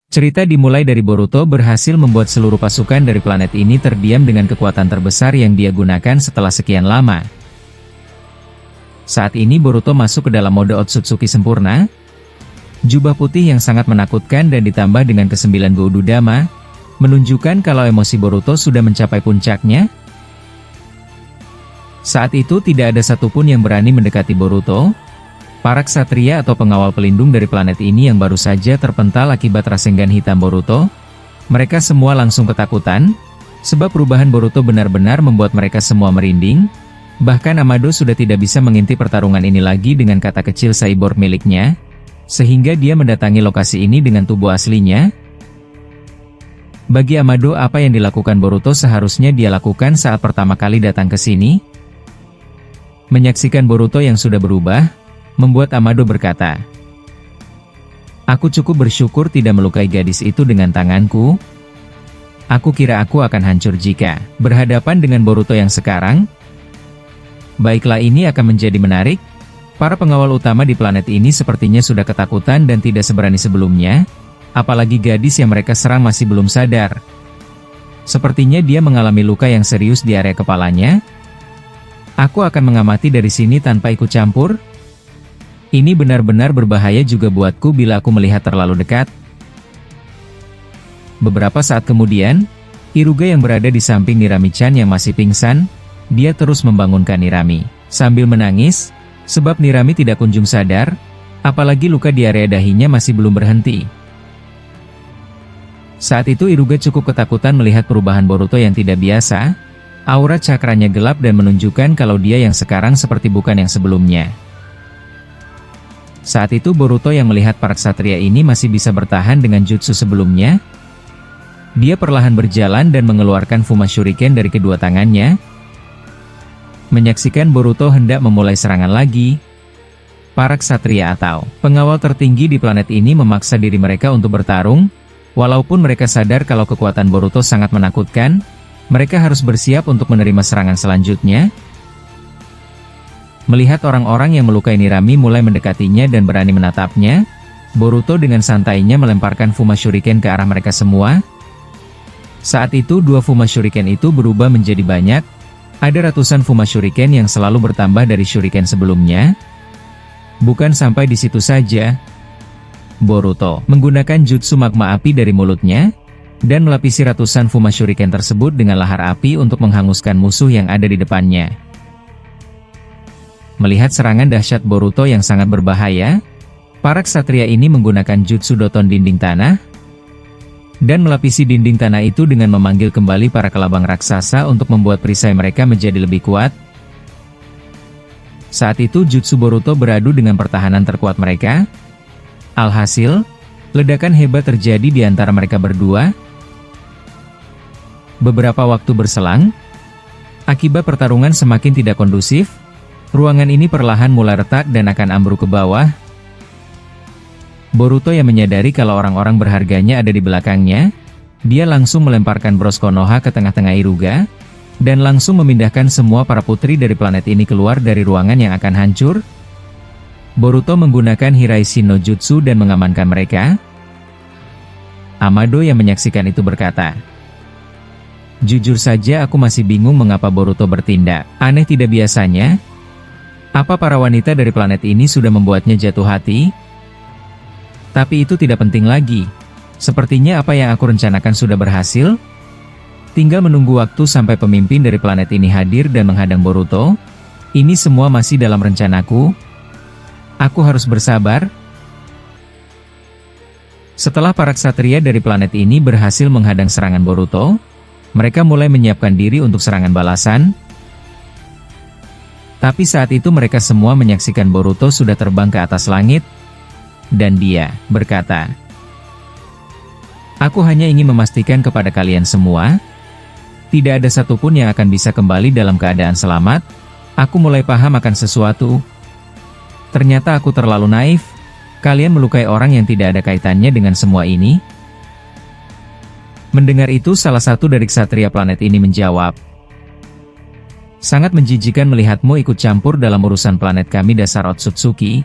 Cerita dimulai dari Boruto berhasil membuat seluruh pasukan dari planet ini terdiam dengan kekuatan terbesar yang dia gunakan setelah sekian lama. Saat ini Boruto masuk ke dalam mode Otsutsuki sempurna. Jubah putih yang sangat menakutkan dan ditambah dengan ke-9 Goudu Dama, menunjukkan kalau emosi Boruto sudah mencapai puncaknya. Saat itu tidak ada satupun yang berani mendekati Boruto. Para ksatria atau pengawal pelindung dari planet ini yang baru saja terpental akibat Rasengan hitam Boruto, mereka semua langsung ketakutan, sebab perubahan Boruto benar-benar membuat mereka semua merinding. Bahkan Amado sudah tidak bisa mengintip pertarungan ini lagi dengan kata kecil cyborg miliknya, sehingga dia mendatangi lokasi ini dengan tubuh aslinya. Bagi Amado, apa yang dilakukan Boruto seharusnya dia lakukan saat pertama kali datang ke sini. Menyaksikan Boruto yang sudah berubah, membuat Amado berkata, "Aku cukup bersyukur tidak melukai gadis itu dengan tanganku. Aku kira aku akan hancur jika berhadapan dengan Boruto yang sekarang. Baiklah, ini akan menjadi menarik. Para pengawal utama di planet ini sepertinya sudah ketakutan dan tidak seberani sebelumnya, apalagi gadis yang mereka serang masih belum sadar. Sepertinya dia mengalami luka yang serius di area kepalanya. Aku akan mengamati dari sini tanpa ikut campur. Ini benar-benar berbahaya juga buatku bila aku melihat terlalu dekat." Beberapa saat kemudian, Iruga yang berada di samping Nirami-chan yang masih pingsan, dia terus membangunkan Nirami, sambil menangis, sebab Nirami tidak kunjung sadar, apalagi luka di area dahinya masih belum berhenti. Saat itu Iruga cukup ketakutan melihat perubahan Boruto yang tidak biasa, aura cakranya gelap dan menunjukkan kalau dia yang sekarang seperti bukan yang sebelumnya. Saat itu Boruto yang melihat para ksatria ini masih bisa bertahan dengan jutsu sebelumnya. Dia perlahan berjalan dan mengeluarkan Fuma Shuriken dari kedua tangannya. Menyaksikan Boruto hendak memulai serangan lagi, para ksatria atau pengawal tertinggi di planet ini memaksa diri mereka untuk bertarung. Walaupun mereka sadar kalau kekuatan Boruto sangat menakutkan, mereka harus bersiap untuk menerima serangan selanjutnya. Melihat orang-orang yang melukai Nirami mulai mendekatinya dan berani menatapnya, Boruto dengan santainya melemparkan Fuma Shuriken ke arah mereka semua. Saat itu dua Fuma Shuriken itu berubah menjadi banyak. Ada ratusan Fuma Shuriken yang selalu bertambah dari Shuriken sebelumnya. Bukan sampai di situ saja, Boruto menggunakan jutsu magma api dari mulutnya, dan melapisi ratusan Fuma Shuriken tersebut dengan lahar api untuk menghanguskan musuh yang ada di depannya. Melihat serangan dahsyat Boruto yang sangat berbahaya, para ksatria ini menggunakan jutsu Doton dinding tanah, dan melapisi dinding tanah itu dengan memanggil kembali para kelabang raksasa untuk membuat perisai mereka menjadi lebih kuat. Saat itu jutsu Boruto beradu dengan pertahanan terkuat mereka. Alhasil, ledakan hebat terjadi di antara mereka berdua. Beberapa waktu berselang, akibat pertarungan semakin tidak kondusif, ruangan ini perlahan mulai retak dan akan ambruk ke bawah. Boruto yang menyadari kalau orang-orang berharganya ada di belakangnya, dia langsung melemparkan bros Konoha ke tengah-tengah Iruga, dan langsung memindahkan semua para putri dari planet ini keluar dari ruangan yang akan hancur. Boruto menggunakan Hiraishi no Jutsu dan mengamankan mereka. Amado yang menyaksikan itu berkata, "Jujur saja aku masih bingung mengapa Boruto bertindak aneh tidak biasanya. Apa para wanita dari planet ini sudah membuatnya jatuh hati? Tapi itu tidak penting lagi. Sepertinya apa yang aku rencanakan sudah berhasil. Tinggal menunggu waktu sampai pemimpin dari planet ini hadir dan menghadang Boruto. Ini semua masih dalam rencanaku. Aku harus bersabar." Setelah para ksatria dari planet ini berhasil menghadang serangan Boruto, mereka mulai menyiapkan diri untuk serangan balasan. Tapi saat itu mereka semua menyaksikan Boruto sudah terbang ke atas langit, dan dia berkata, "Aku hanya ingin memastikan kepada kalian semua, tidak ada satupun yang akan bisa kembali dalam keadaan selamat. Aku mulai paham akan sesuatu. Ternyata aku terlalu naif. Kalian melukai orang yang tidak ada kaitannya dengan semua ini." Mendengar itu salah satu dari ksatria planet ini menjawab, "Sangat menjijikan melihatmu ikut campur dalam urusan planet kami dasar Otsutsuki.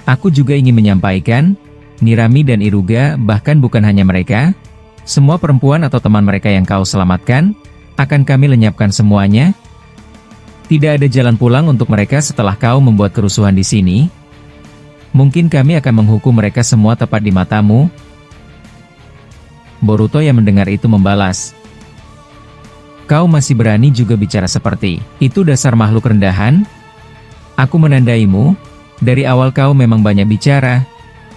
Aku juga ingin menyampaikan, Nirami dan Iruga, bahkan bukan hanya mereka, semua perempuan atau teman mereka yang kau selamatkan, akan kami lenyapkan semuanya. Tidak ada jalan pulang untuk mereka setelah kau membuat kerusuhan di sini. Mungkin kami akan menghukum mereka semua tepat di matamu. Boruto yang mendengar itu membalas. Kau masih berani juga bicara seperti itu, dasar makhluk rendahan? Aku menandaimu, dari awal kau memang banyak bicara.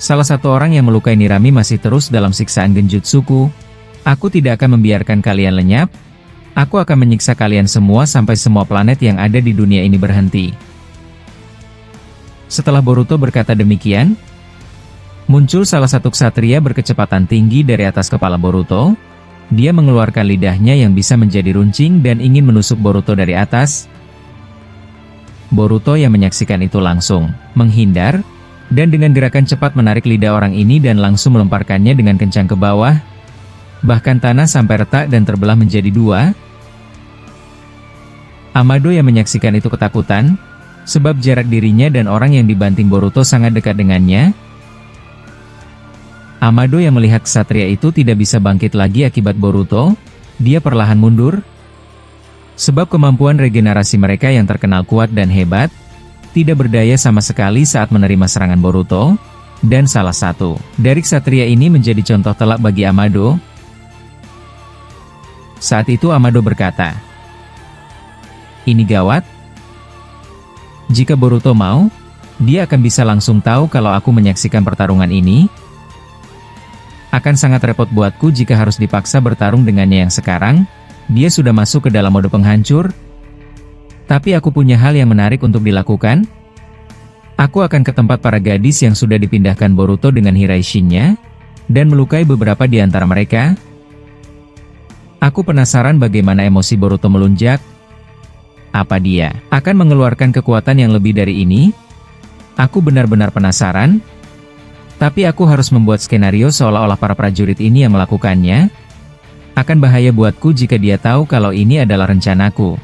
Salah satu orang yang melukai Nirami masih terus dalam siksaan genjutsuku. Aku tidak akan membiarkan kalian lenyap. Aku akan menyiksa kalian semua sampai semua planet yang ada di dunia ini berhenti. Setelah Boruto berkata demikian, muncul salah satu ksatria berkecepatan tinggi dari atas kepala Boruto. Dia mengeluarkan lidahnya yang bisa menjadi runcing dan ingin menusuk Boruto dari atas. Boruto yang menyaksikan itu langsung menghindar, dan dengan gerakan cepat menarik lidah orang ini dan langsung melemparkannya dengan kencang ke bawah. Bahkan tanah sampai retak dan terbelah menjadi dua. Amado yang menyaksikan itu ketakutan, sebab jarak dirinya dan orang yang dibanting Boruto sangat dekat dengannya. Amado yang melihat ksatria itu tidak bisa bangkit lagi akibat Boruto, dia perlahan mundur. Sebab kemampuan regenerasi mereka yang terkenal kuat dan hebat, tidak berdaya sama sekali saat menerima serangan Boruto, dan salah satu dari ksatria ini menjadi contoh telak bagi Amado. Saat itu Amado berkata, "Ini gawat. Jika Boruto mau, dia akan bisa langsung tahu kalau aku menyaksikan pertarungan ini. Akan sangat repot buatku jika harus dipaksa bertarung dengannya yang sekarang. Dia sudah masuk ke dalam mode penghancur. Tapi aku punya hal yang menarik untuk dilakukan. Aku akan ke tempat para gadis yang sudah dipindahkan Boruto dengan Hiraishin-nya, dan melukai beberapa di antara mereka. Aku penasaran bagaimana emosi Boruto melunjak. Apa dia akan mengeluarkan kekuatan yang lebih dari ini? Aku benar-benar penasaran. Tapi aku harus membuat skenario seolah-olah para prajurit ini yang melakukannya. Akan bahaya buatku jika dia tahu kalau ini adalah rencanaku."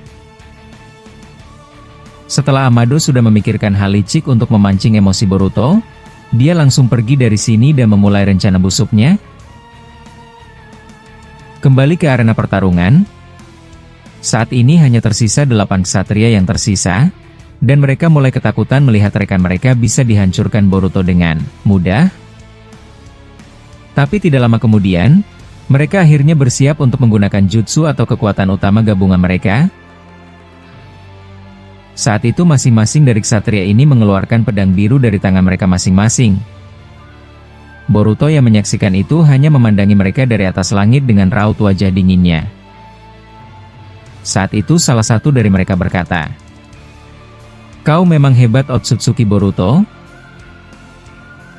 Setelah Amado sudah memikirkan hal licik untuk memancing emosi Boruto, dia langsung pergi dari sini dan memulai rencana busuknya. Kembali ke arena pertarungan. Saat ini hanya tersisa 8 ksatria yang tersisa, dan mereka mulai ketakutan melihat rekan mereka bisa dihancurkan Boruto dengan mudah. Tapi tidak lama kemudian, mereka akhirnya bersiap untuk menggunakan jutsu atau kekuatan utama gabungan mereka. Saat itu masing-masing dari ksatria ini mengeluarkan pedang biru dari tangan mereka masing-masing. Boruto yang menyaksikan itu hanya memandangi mereka dari atas langit dengan raut wajah dinginnya. Saat itu salah satu dari mereka berkata, "Kau memang hebat, Otsutsuki Boruto.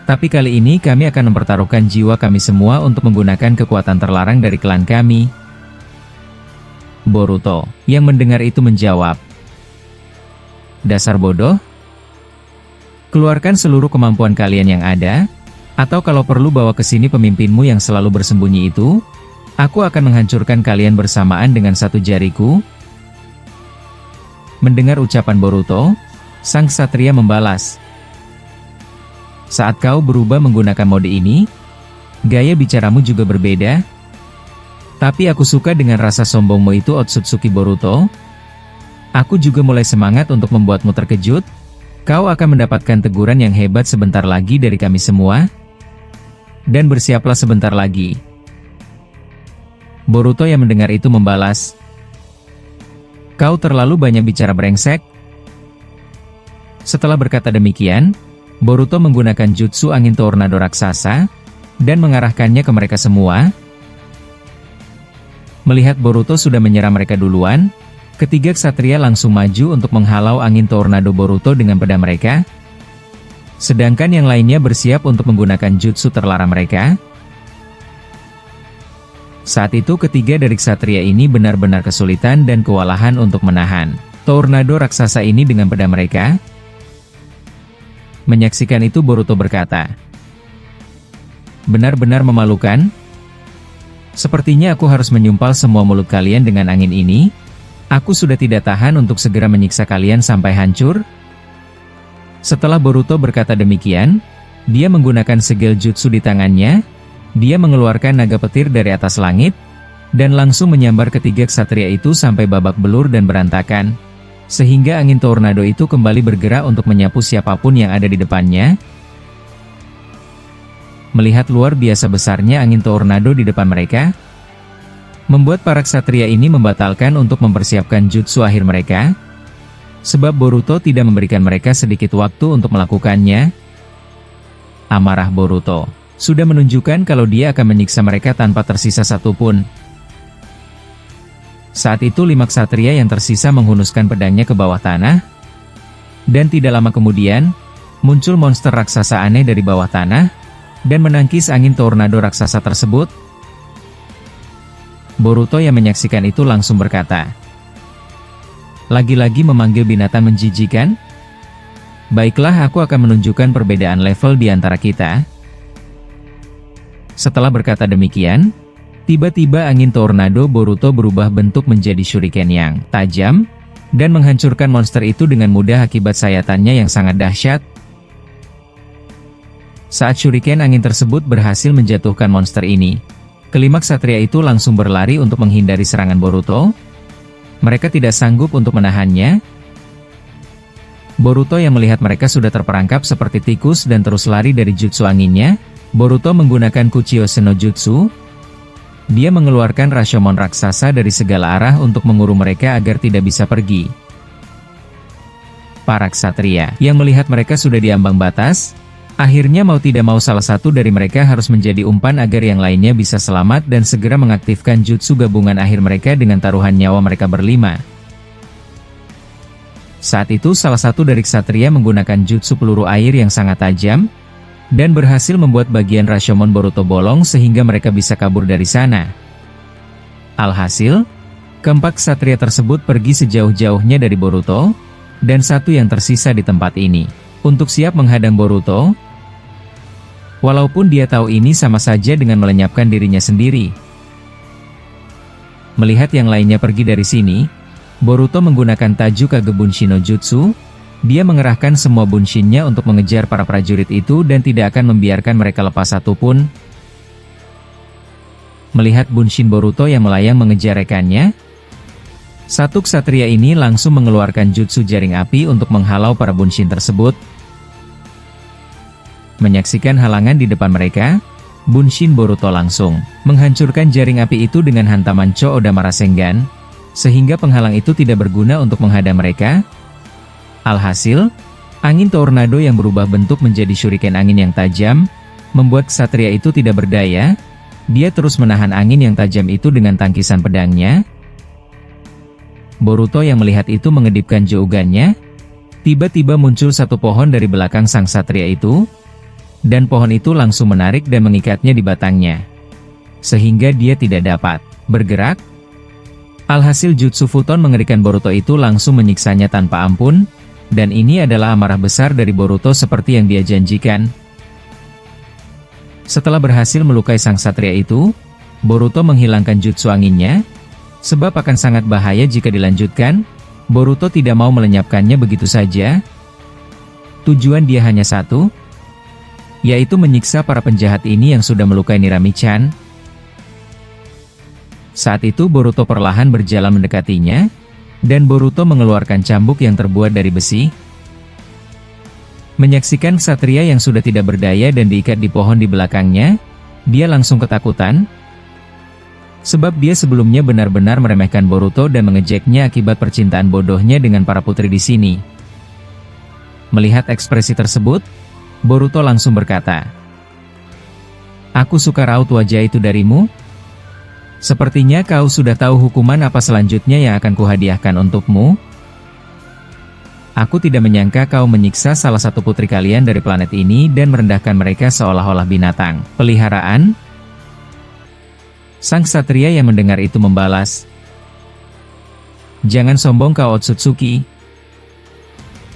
Tapi kali ini kami akan mempertaruhkan jiwa kami semua untuk menggunakan kekuatan terlarang dari klan kami." Boruto yang mendengar itu menjawab, "Dasar bodoh. Keluarkan seluruh kemampuan kalian yang ada, atau kalau perlu bawa ke sini pemimpinmu yang selalu bersembunyi itu. Aku akan menghancurkan kalian bersamaan dengan satu jariku." Mendengar ucapan Boruto, sang ksatria membalas, "Saat kau berubah menggunakan mode ini, gaya bicaramu juga berbeda. Tapi aku suka dengan rasa sombongmu itu, Otsutsuki Boruto. Aku juga mulai semangat untuk membuatmu terkejut. Kau akan mendapatkan teguran yang hebat sebentar lagi dari kami semua. Dan bersiaplah sebentar lagi." Boruto yang mendengar itu membalas, "Kau terlalu banyak bicara, brengsek." Setelah berkata demikian, Boruto menggunakan jutsu angin tornado raksasa, dan mengarahkannya ke mereka semua. Melihat Boruto sudah menyerang mereka duluan, ketiga ksatria langsung maju untuk menghalau angin tornado Boruto dengan pedang mereka. Sedangkan yang lainnya bersiap untuk menggunakan jutsu terlarang mereka. Saat itu ketiga dari ksatria ini benar-benar kesulitan dan kewalahan untuk menahan tornado raksasa ini dengan pedang mereka. Menyaksikan itu Boruto berkata, "Benar-benar memalukan. Sepertinya aku harus menyumpal semua mulut kalian dengan angin ini. Aku sudah tidak tahan untuk segera menyiksa kalian sampai hancur." Setelah Boruto berkata demikian, Dia menggunakan segel jutsu di tangannya. Dia mengeluarkan naga petir dari atas langit, dan langsung menyambar ketiga ksatria itu sampai babak belur dan berantakan. Sehingga angin tornado itu kembali bergerak untuk menyapu siapapun yang ada di depannya. Melihat luar biasa besarnya angin tornado di depan mereka, membuat para ksatria ini membatalkan untuk mempersiapkan jutsu akhir mereka. Sebab Boruto tidak memberikan mereka sedikit waktu untuk melakukannya. Amarah Boruto sudah menunjukkan kalau dia akan menyiksa mereka tanpa tersisa satupun. Saat itu 5 ksatria yang tersisa menghunuskan pedangnya ke bawah tanah. Dan tidak lama kemudian, muncul monster raksasa aneh dari bawah tanah, dan menangkis angin tornado raksasa tersebut. Boruto yang menyaksikan itu langsung berkata, "Lagi-lagi memanggil binatang menjijikan? Baiklah, aku akan menunjukkan perbedaan level di antara kita." Setelah berkata demikian, tiba-tiba angin tornado Boruto berubah bentuk menjadi shuriken yang tajam, dan menghancurkan monster itu dengan mudah akibat sayatannya yang sangat dahsyat. Saat shuriken angin tersebut berhasil menjatuhkan monster ini, kelima ksatria itu langsung berlari untuk menghindari serangan Boruto. Mereka tidak sanggup untuk menahannya. Boruto yang melihat mereka sudah terperangkap seperti tikus dan terus lari dari jutsu anginnya, Boruto menggunakan Kuchio Senojutsu. Dia mengeluarkan Rashomon raksasa dari segala arah untuk mengurung mereka agar tidak bisa pergi. Para ksatria yang melihat mereka sudah di ambang batas, akhirnya mau tidak mau salah satu dari mereka harus menjadi umpan agar yang lainnya bisa selamat dan segera mengaktifkan jutsu gabungan akhir mereka dengan taruhan nyawa mereka berlima. Saat itu salah satu dari ksatria menggunakan jutsu peluru air yang sangat tajam, dan berhasil membuat bagian Rashomon Boruto bolong sehingga mereka bisa kabur dari sana. Alhasil, keempat ksatria tersebut pergi sejauh-jauhnya dari Boruto, dan satu yang tersisa di tempat ini, untuk siap menghadang Boruto. Walaupun dia tahu ini sama saja dengan melenyapkan dirinya sendiri. Melihat yang lainnya pergi dari sini, Boruto menggunakan Taju Kage Bunshin no Jutsu. Dia mengerahkan semua bunshinnya untuk mengejar para prajurit itu dan tidak akan membiarkan mereka lepas satupun. Melihat bunshin Boruto yang melayang mengejar rekannya, satu ksatria ini langsung mengeluarkan jutsu jaring api untuk menghalau para bunshin tersebut. Menyaksikan halangan di depan mereka, bunshin Boruto langsung menghancurkan jaring api itu dengan hantaman Cho Odama Rasengan, sehingga penghalang itu tidak berguna untuk menghadang mereka. Alhasil, angin tornado yang berubah bentuk menjadi shuriken angin yang tajam, membuat ksatria itu tidak berdaya. Dia terus menahan angin yang tajam itu dengan tangkisan pedangnya. Boruto yang melihat itu mengedipkan jougannya. Tiba-tiba muncul satu pohon dari belakang sang ksatria itu, dan pohon itu langsung menarik dan mengikatnya di batangnya, sehingga dia tidak dapat bergerak. Alhasil jutsu futon mengerikan Boruto itu langsung menyiksanya tanpa ampun. Dan ini adalah amarah besar dari Boruto seperti yang dia janjikan. Setelah berhasil melukai sang ksatria itu, Boruto menghilangkan jutsu anginnya, sebab akan sangat bahaya jika dilanjutkan. Boruto tidak mau melenyapkannya begitu saja. Tujuan dia hanya satu, yaitu menyiksa para penjahat ini yang sudah melukai Nirami-chan. Saat itu Boruto perlahan berjalan mendekatinya, dan Boruto mengeluarkan cambuk yang terbuat dari besi. Menyaksikan ksatria yang sudah tidak berdaya dan diikat di pohon di belakangnya, dia langsung ketakutan. Sebab dia sebelumnya benar-benar meremehkan Boruto dan mengejeknya akibat percintaan bodohnya dengan para putri di sini. Melihat ekspresi tersebut, Boruto langsung berkata, "Aku suka raut wajah itu darimu. Sepertinya kau sudah tahu hukuman apa selanjutnya yang akan kuhadiahkan untukmu. Aku tidak menyangka kau menyiksa salah satu putri kalian dari planet ini dan merendahkan mereka seolah-olah binatang peliharaan." Sang ksatria yang mendengar itu membalas, "Jangan sombong kau Otsutsuki.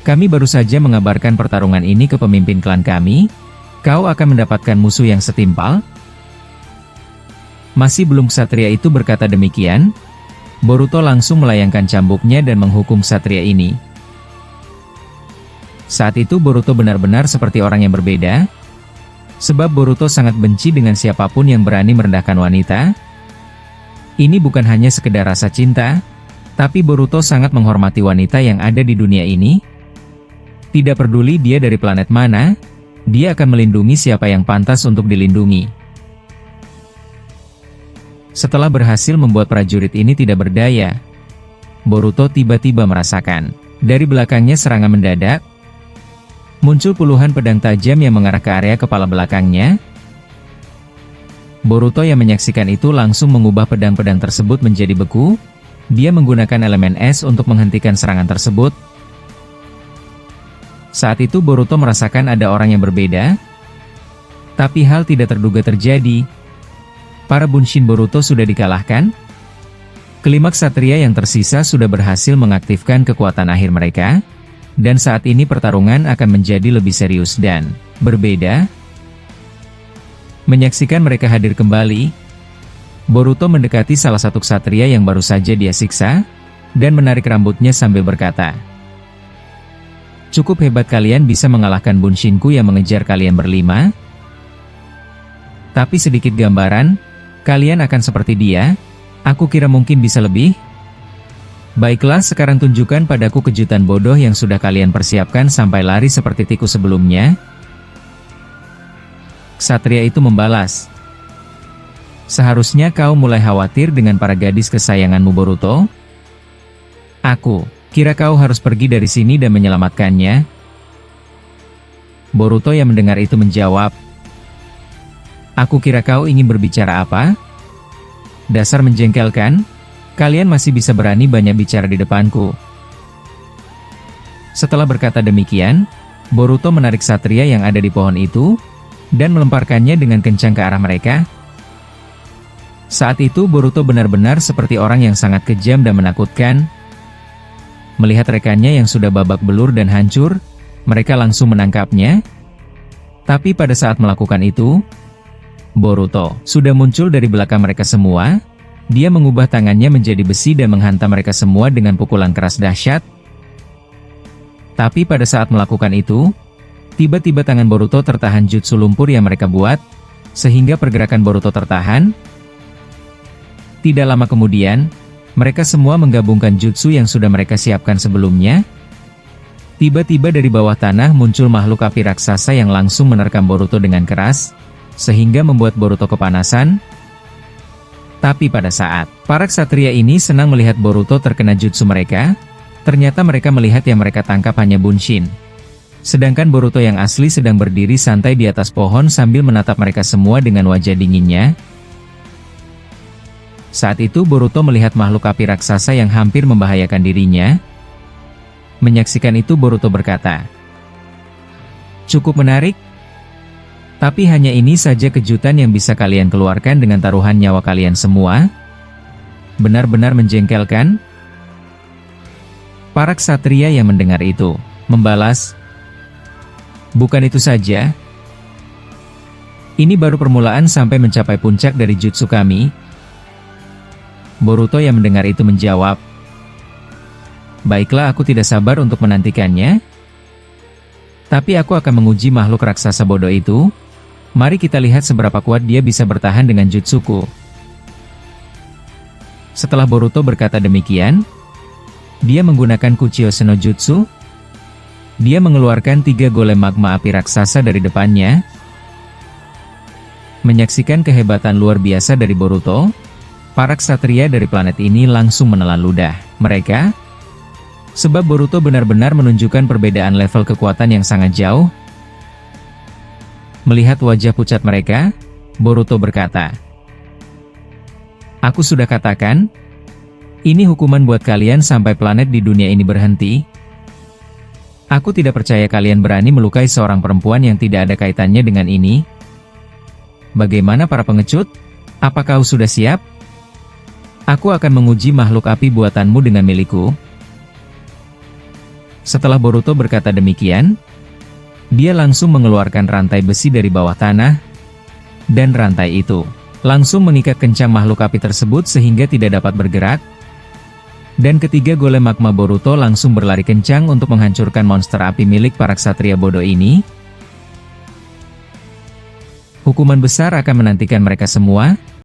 Kami baru saja mengabarkan pertarungan ini ke pemimpin klan kami. Kau akan mendapatkan musuh yang setimpal." Masih belum ksatria itu berkata demikian, Boruto langsung melayangkan cambuknya dan menghukum ksatria ini. Saat itu Boruto benar-benar seperti orang yang berbeda. Sebab Boruto sangat benci dengan siapapun yang berani merendahkan wanita. Ini bukan hanya sekedar rasa cinta, tapi Boruto sangat menghormati wanita yang ada di dunia ini. Tidak peduli dia dari planet mana, dia akan melindungi siapa yang pantas untuk dilindungi. Setelah berhasil membuat prajurit ini tidak berdaya, Boruto tiba-tiba merasakan, dari belakangnya serangan mendadak. Muncul puluhan pedang tajam yang mengarah ke area kepala belakangnya. Boruto yang menyaksikan itu langsung mengubah pedang-pedang tersebut menjadi beku. Dia menggunakan elemen es untuk menghentikan serangan tersebut. Saat itu Boruto merasakan ada orang yang berbeda. Tapi hal tidak terduga terjadi. Para bunshin Boruto sudah dikalahkan. Klimaks Satria yang tersisa sudah berhasil mengaktifkan kekuatan akhir mereka. Dan saat ini pertarungan akan menjadi lebih serius dan berbeda. Menyaksikan mereka hadir kembali, Boruto mendekati salah satu ksatria yang baru saja dia siksa, dan menarik rambutnya sambil berkata, "Cukup hebat kalian bisa mengalahkan bunshinku yang mengejar kalian berlima. Tapi sedikit gambaran, kalian akan seperti dia, aku kira mungkin bisa lebih. Baiklah, sekarang tunjukkan padaku kejutan bodoh yang sudah kalian persiapkan sampai lari seperti tikus sebelumnya." Ksatria itu membalas, "Seharusnya kau mulai khawatir dengan para gadis kesayanganmu Boruto. Aku kira kau harus pergi dari sini dan menyelamatkannya." Boruto yang mendengar itu menjawab, "Aku kira kau ingin berbicara apa? Dasar menjengkelkan. Kalian masih bisa berani banyak bicara di depanku." Setelah berkata demikian, Boruto menarik ksatria yang ada di pohon itu, dan melemparkannya dengan kencang ke arah mereka. Saat itu Boruto benar-benar seperti orang yang sangat kejam dan menakutkan. Melihat rekannya yang sudah babak belur dan hancur, mereka langsung menangkapnya. Tapi pada saat melakukan itu, Boruto sudah muncul dari belakang mereka semua. Dia mengubah tangannya menjadi besi dan menghantam mereka semua dengan pukulan keras dahsyat. Tapi pada saat melakukan itu, tiba-tiba tangan Boruto tertahan jutsu lumpur yang mereka buat, sehingga pergerakan Boruto tertahan. Tidak lama kemudian, mereka semua menggabungkan jutsu yang sudah mereka siapkan sebelumnya. Tiba-tiba dari bawah tanah muncul makhluk api raksasa yang langsung menerkam Boruto dengan keras, sehingga membuat Boruto kepanasan. Tapi pada saat para ksatria ini senang melihat Boruto terkena jutsu mereka, ternyata mereka melihat yang mereka tangkap hanya bunshin. Sedangkan Boruto yang asli sedang berdiri santai di atas pohon sambil menatap mereka semua dengan wajah dinginnya. Saat itu Boruto melihat makhluk api raksasa yang hampir membahayakan dirinya. Menyaksikan itu Boruto berkata, "Cukup menarik. Tapi hanya ini saja kejutan yang bisa kalian keluarkan dengan taruhan nyawa kalian semua? Benar-benar menjengkelkan." Para ksatria yang mendengar itu membalas, "Bukan itu saja. Ini baru permulaan sampai mencapai puncak dari jutsu kami." Boruto yang mendengar itu menjawab, "Baiklah, aku tidak sabar untuk menantikannya. Tapi aku akan menguji makhluk raksasa bodoh itu. Mari kita lihat seberapa kuat dia bisa bertahan dengan jutsuku." Setelah Boruto berkata demikian, dia menggunakan Kuchiyose no Jutsu. Dia mengeluarkan 3 golem magma api raksasa dari depannya. Menyaksikan kehebatan luar biasa dari Boruto, para ksatria dari planet ini langsung menelan ludah mereka. Sebab Boruto benar-benar menunjukkan perbedaan level kekuatan yang sangat jauh. Melihat wajah pucat mereka, Boruto berkata, "Aku sudah katakan, ini hukuman buat kalian sampai planet di dunia ini berhenti. Aku tidak percaya kalian berani melukai seorang perempuan yang tidak ada kaitannya dengan ini. Bagaimana para pengecut? Apa kau sudah siap? Aku akan menguji makhluk api buatanmu dengan milikku." Setelah Boruto berkata demikian, dia langsung mengeluarkan rantai besi dari bawah tanah, dan rantai itu langsung mengikat kencang makhluk api tersebut sehingga tidak dapat bergerak. Dan ketiga golem magma Boruto langsung berlari kencang untuk menghancurkan monster api milik para ksatria bodoh ini. Hukuman besar akan menantikan mereka semua,